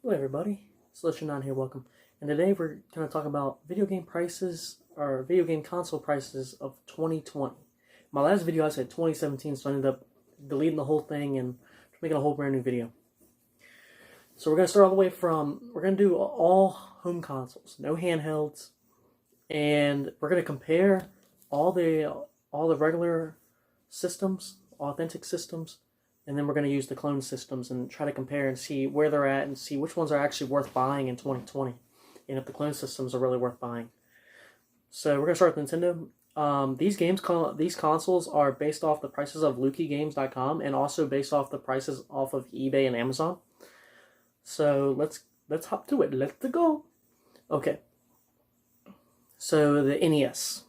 Hello everybody, Solution9 here, welcome. And today we're going to talk about video game prices, or video game console prices of 2020. My last video I said 2017, so I ended up deleting the whole thing and making a whole brand new video. So we're going to start all the way from, we're going to do all home consoles, no handhelds, and we're going to compare all the regular systems, authentic systems, and then we're going to use the clone systems and try to compare and see where they're at and see which ones are actually worth buying in 2020 and if the clone systems are really worth buying. So we're going to start with Nintendo. These consoles are based off the prices of LuckyGames.com and also based off the prices off of eBay and Amazon. So let's hop to it. Let's go. Okay. So the NES.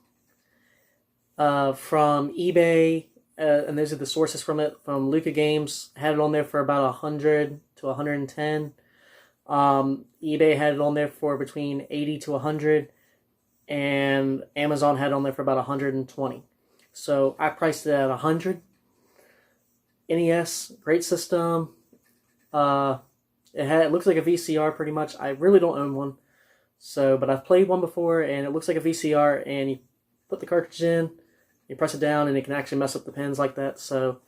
From eBay, and those are the sources from it, from Luca Games, had it on there for about 100 to 110. eBay had it on there for between 80 to 100, and Amazon had it on there for about 120. So I priced it at 100. NES, great system. It looks like a VCR pretty much. I really don't own one, but I've played one before, and it looks like a VCR, and you put the cartridge in, you press it down, and it can actually mess up the pins like that. So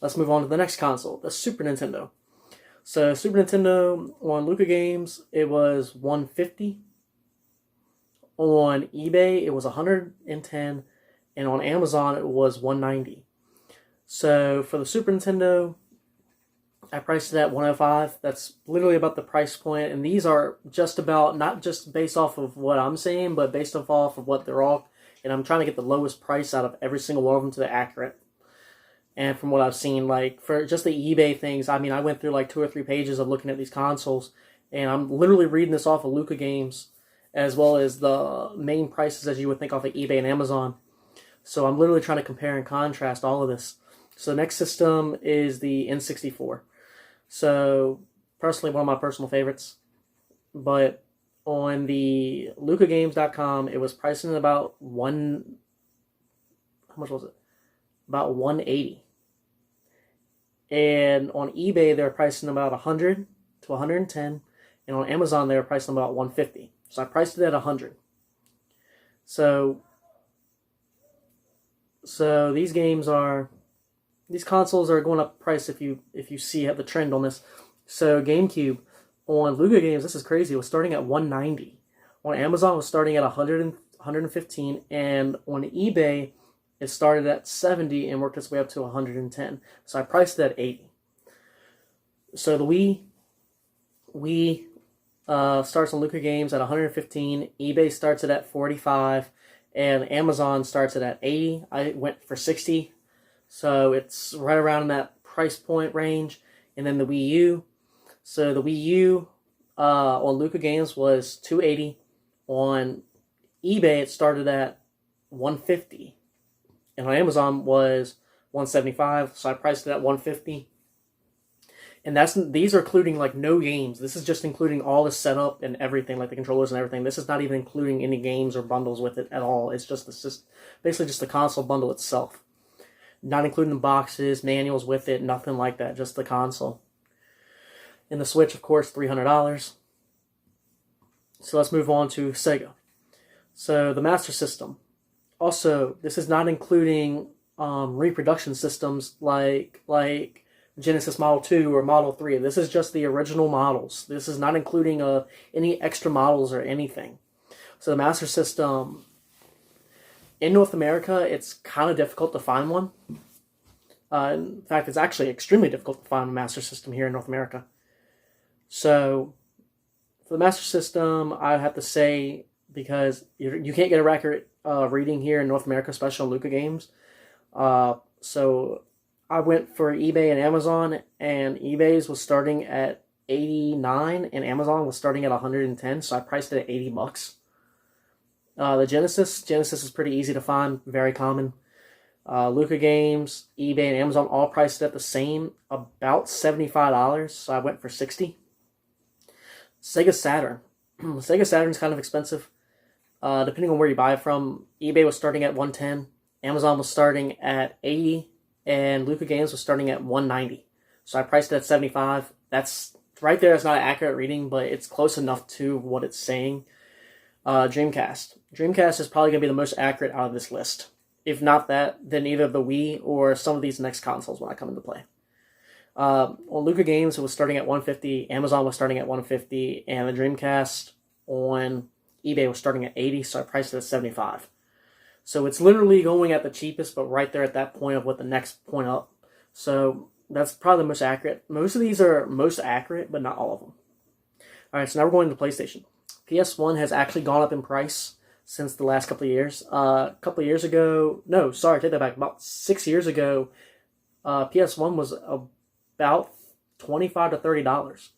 let's move on to the next console, the Super Nintendo. So Super Nintendo on Luca Games, it was $150. On eBay, it was $110, and on Amazon, it was $190. So for the Super Nintendo, I priced it at $105. That's literally about the price point, and these are just about, not just based off of what I'm saying, but based off of what they're all. And I'm trying to get the lowest price out of every single one of them to the accurate. And from what I've seen, like, for just the eBay things, I mean, I went through like 2 or 3 pages of looking at these consoles, and I'm literally reading this off of Luca Games, as well as the main prices as you would think off of eBay and Amazon. So I'm literally trying to compare and contrast all of this. So the next system is the N64. So, personally, one of my personal favorites. But on the LucaGames.com, it was priced in about how much was it? About $180. And on eBay, they were pricing about $100 to $110. And on Amazon, they were pricing about $150. So I priced it at $100. So these consoles are going up price if you see the trend on this. So GameCube on Luca Games, this is crazy. It was starting at $190. On Amazon, it was starting at $115, and on eBay, it started at $70 and worked its way up to $110. So I priced it at $80. So the Wii starts on Luca Games at $115. eBay starts it at $45, and Amazon starts it at $80. I went for $60. So it's right around that price point range. And then the Wii U. So the Wii U on Luca Games was $280. On eBay, it started at $150. And on Amazon was $175. So I priced it at $150. And these are including like no games. This is just including all the setup and everything, like the controllers and everything. This is not even including any games or bundles with it at all. It's just basically just the console bundle itself. Not including the boxes, manuals with it, nothing like that, just the console. And the Switch, of course, $300. So let's move on to Sega. So the Master System. Also, this is not including reproduction systems like Genesis Model 2 or Model 3. This is just the original models. This is not including any extra models or anything. So the Master System, in North America, it's kind of difficult to find one. In fact, it's actually extremely difficult to find a Master System here in North America. So, for the Master System, I have to say, because you can't get a record reading here in North America, especially on Luca Games. So, I went for eBay and Amazon, and eBay's was starting at $89, and Amazon was starting at $110, so I priced it at $80. The Genesis is pretty easy to find, very common. Luca Games, eBay, and Amazon all priced at the same, about $75, so I went for $60. Sega Saturn. Sega Saturn's kind of expensive, depending on where you buy it from. eBay was starting at $110, Amazon was starting at $80, and Luca Games was starting at $190. So I priced it at $75. That's right there, it's not an accurate reading, but it's close enough to what it's saying. Dreamcast. Dreamcast is probably going to be the most accurate out of this list. If not that, then either the Wii or some of these next consoles when I come into play. On Luca Games, it was starting at 150. Amazon was starting at 150, and the Dreamcast on eBay was starting at 80, so I priced it at 75. So it's literally going at the cheapest, but right there at that point of what the next point up. So that's probably the most accurate. Most of these are most accurate, but not all of them. All right, so now we're going to PS1. PS1 has actually gone up in price since the last couple of years. A couple of years ago, no, sorry, take that back. About 6 years ago, PS1 was about $25 to $30.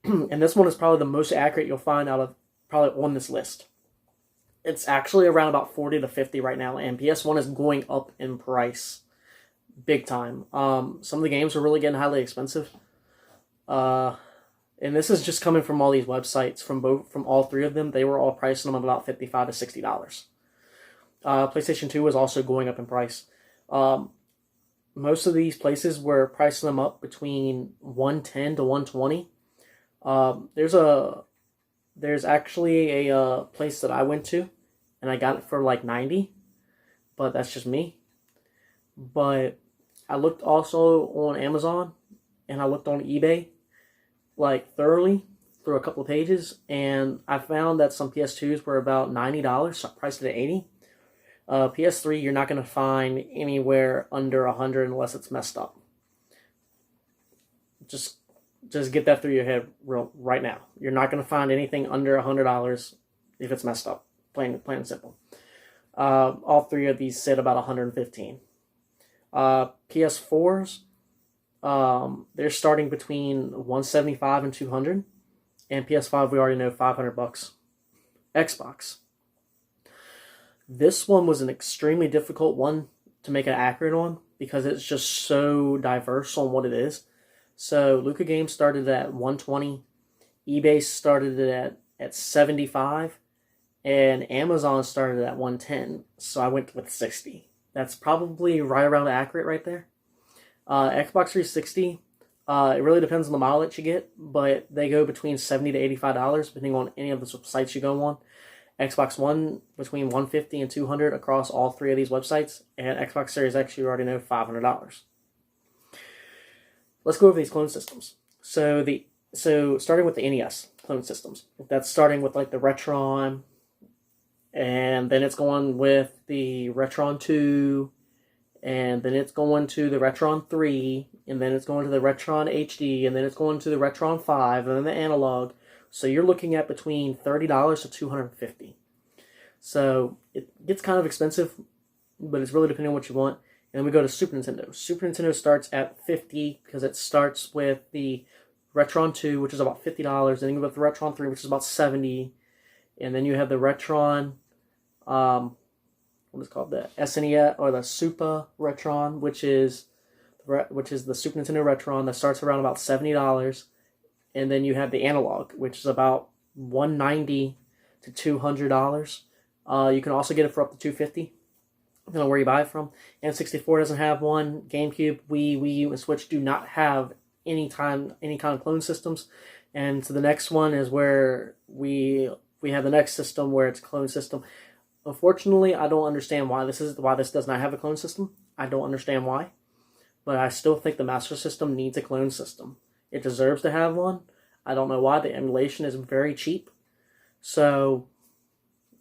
And this one is probably the most accurate you'll find out of probably on this list. It's actually around about 40 to 50 right now, and PS1 is going up in price big time. Some of the games are really getting highly expensive. And this is just coming from all these websites, from all three of them. They were all pricing them about $55 to $60. PlayStation 2 was also going up in price. Most of these places were pricing them up between $110 to $120. There's actually a place that I went to, and I got it for like $90, but that's just me. But I looked also on Amazon, and I looked on eBay, like thoroughly through a couple of pages, and I found that some PS2s were about $90, so I priced it at $80. PS3, you're not going to find anywhere under $100 unless it's messed up. Just get that through your head right now. You're not going to find anything under $100 if it's messed up. Plain and simple. All three of these sit about $115. PS4s, they're starting between $175 and $200, and PS5 we already know $500. Xbox. This one was an extremely difficult one to make it accurate on because it's just so diverse on what it is. So Luca Games started at $120, eBay started it at $75, and Amazon started at $110. So I went with $60. That's probably right around accurate right there. Xbox 360, it really depends on the model that you get, but they go between $70 to $85 depending on any of the sites you go on. Xbox One between $150 and $200 across all three of these websites, and Xbox Series X you already know $500. Let's go over these clone systems. So starting with the NES clone systems, that's starting with like the Retron, and then it's going with the Retron 2, and then it's going to the Retron 3, and then it's going to the Retron HD, and then it's going to the Retron 5, and then the analog. So you're looking at between $30 to $250. So it gets kind of expensive, but it's really depending on what you want. And then we go to Super Nintendo. Super Nintendo starts at $50 because it starts with the Retron 2, which is about $50. Then you go with the Retron 3, which is about $70. And then you have the Retron, what is it called? The SNES or the Super Retron, which is the Super Nintendo Retron that starts around about $70. And then you have the analog, which is about $190 to $200. You can also get it for up to $250, depending on where you buy it from. N64 doesn't have one. GameCube, Wii U, and Switch do not have any kind of clone systems. And so the next one is where we have the next system where it's a clone system. Unfortunately, I don't understand why this does not have a clone system. I don't understand why, but I still think the Master System needs a clone system. It deserves to have one. I don't know why. The emulation is very cheap. So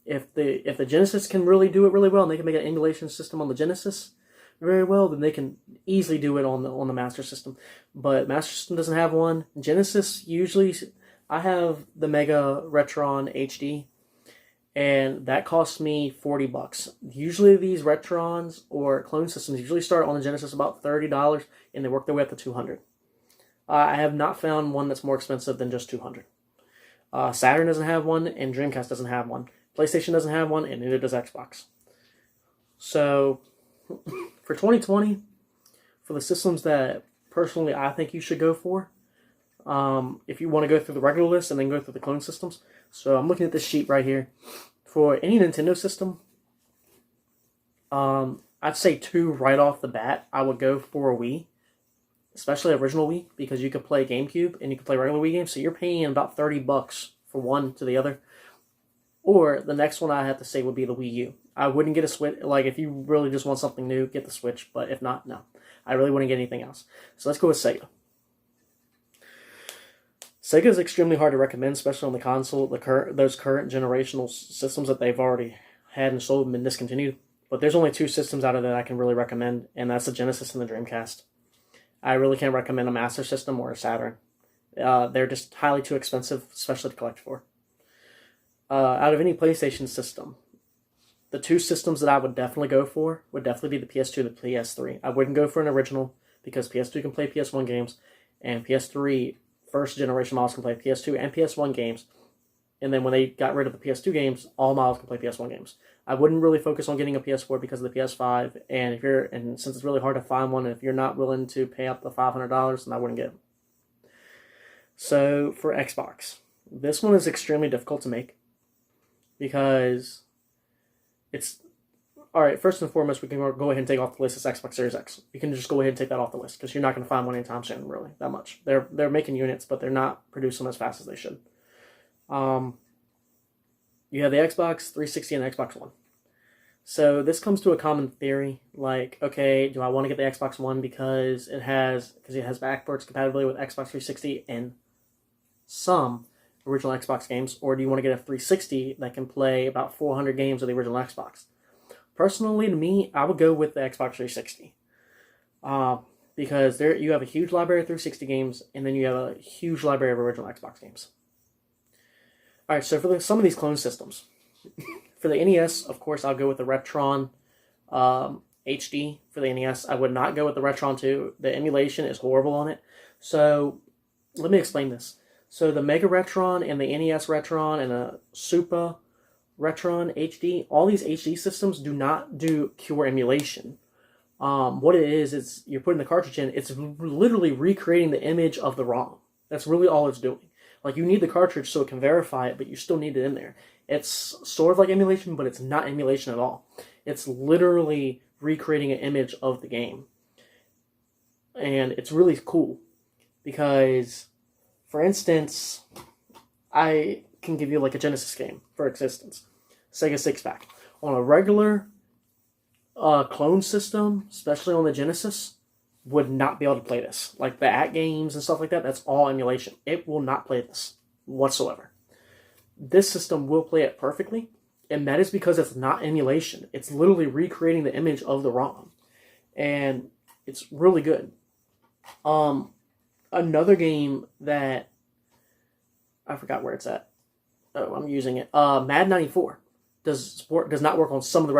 if the Genesis can really do it really well, and they can make an emulation system on the Genesis very well, then they can easily do it on the Master System. But Master System doesn't have one. Genesis usually, I have the Mega Retron HD, and that costs me $40. Usually these Retrons or clone systems usually start on the Genesis about $30, and they work their way up to $200. I have not found one that's more expensive than just $200. Saturn doesn't have one, and Dreamcast doesn't have one. PlayStation doesn't have one, and neither does Xbox. So, for 2020, for the systems that personally I think you should go for, if you want to go through the regular list and then go through the clone systems. So I'm looking at this sheet right here. For any Nintendo system, I'd say two right off the bat. I would go for a Wii. especially original Wii, because you could play GameCube and you could play regular Wii games, so you're paying about $30 for one to the other. Or the next one I have to say would be the Wii U. I wouldn't get a Switch. Like, if you really just want something new, get the Switch. But if not, no. I really wouldn't get anything else. So let's go with Sega. Sega is extremely hard to recommend, especially on the console. Those current generational systems that they've already had and sold and been discontinued. But there's only two systems out of that I can really recommend, and that's the Genesis and the Dreamcast. I really can't recommend a Master System or a Saturn. They're just highly too expensive, especially to collect for. Out of any PlayStation system, the two systems that I would definitely go for would definitely be the PS2 and the PS3. I wouldn't go for an original because PS2 can play PS1 games, and PS3 first generation models can play PS2 and PS1 games. And then when they got rid of the PS2 games, all models can play PS1 games. I wouldn't really focus on getting a PS4 because of the PS5, and since it's really hard to find one, and if you're not willing to pay up the $500, then I wouldn't get it. So for Xbox, this one is extremely difficult to make because it's alright. First and foremost, we can go ahead and take off the list as Xbox Series X. You can just go ahead and take that off the list because you're not going to find one anytime soon, really, that much. They're making units, but they're not producing them as fast as they should. You have the Xbox 360 and Xbox One. So this comes to a common theory, like, okay, do I want to get the Xbox One because it has backwards compatibility with Xbox 360 and some original Xbox games, or do you want to get a 360 that can play about 400 games of the original Xbox? Personally, to me, I would go with the Xbox 360. Because you have a huge library of 360 games, and then you have a huge library of original Xbox games. Alright, so for some of these clone systems, for the NES, of course, I'll go with the Retron HD for the NES. I would not go with the Retron 2. The emulation is horrible on it. So, let me explain this. So, the Mega Retron and the NES Retron and the Super Retron HD, all these HD systems do not do pure emulation. What it is you're putting the cartridge in, it's literally recreating the image of the ROM. That's really all it's doing. Like, you need the cartridge so it can verify it, but you still need it in there. It's sort of like emulation, but it's not emulation at all. It's literally recreating an image of the game. And it's really cool. Because, for instance, I can give you like a Genesis game, for instance. Sega Six Pack. On a regular clone system, especially on the Genesis, would not be able to play this. Like the AtGames and stuff like that, that's all emulation. It will not play this whatsoever. This system will play it perfectly, and that is because it's not emulation. It's literally recreating the image of the ROM. And it's really good. Another game that I forgot where it's at. Oh, I'm using it. Mad 94 does not work on some of the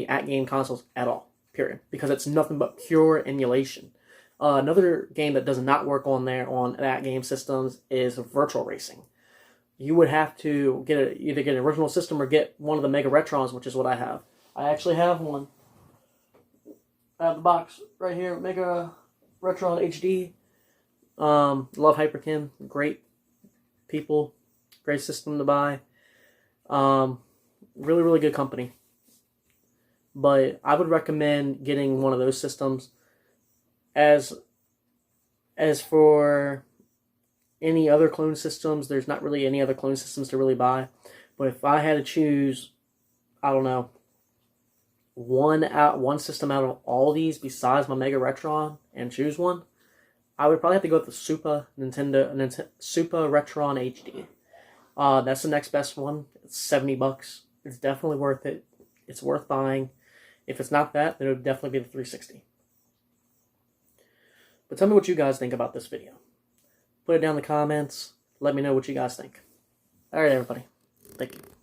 AtGame consoles at all. Period. Because it's nothing but pure emulation. Another game that does not work on AtGame systems is Virtual Racing. You would have to either get an original system or get one of the Mega Retrons, which is what I have. I actually have one. I have the box right here, Mega Retron HD. Love Hyperkin. Great people. Great system to buy. Really, really good company. But I would recommend getting one of those systems. As for any other clone systems, there's not really any other clone systems to really buy. But if I had to choose, I don't know, one system out of all these besides my Mega Retron and choose one, I would probably have to go with the Super Retron HD. That's the next best one. It's $70. It's definitely worth it. It's worth buying. If it's not that, then it would definitely be the 360. But tell me what you guys think about this video. Put it down in the comments. Let me know what you guys think. Alright, everybody. Thank you.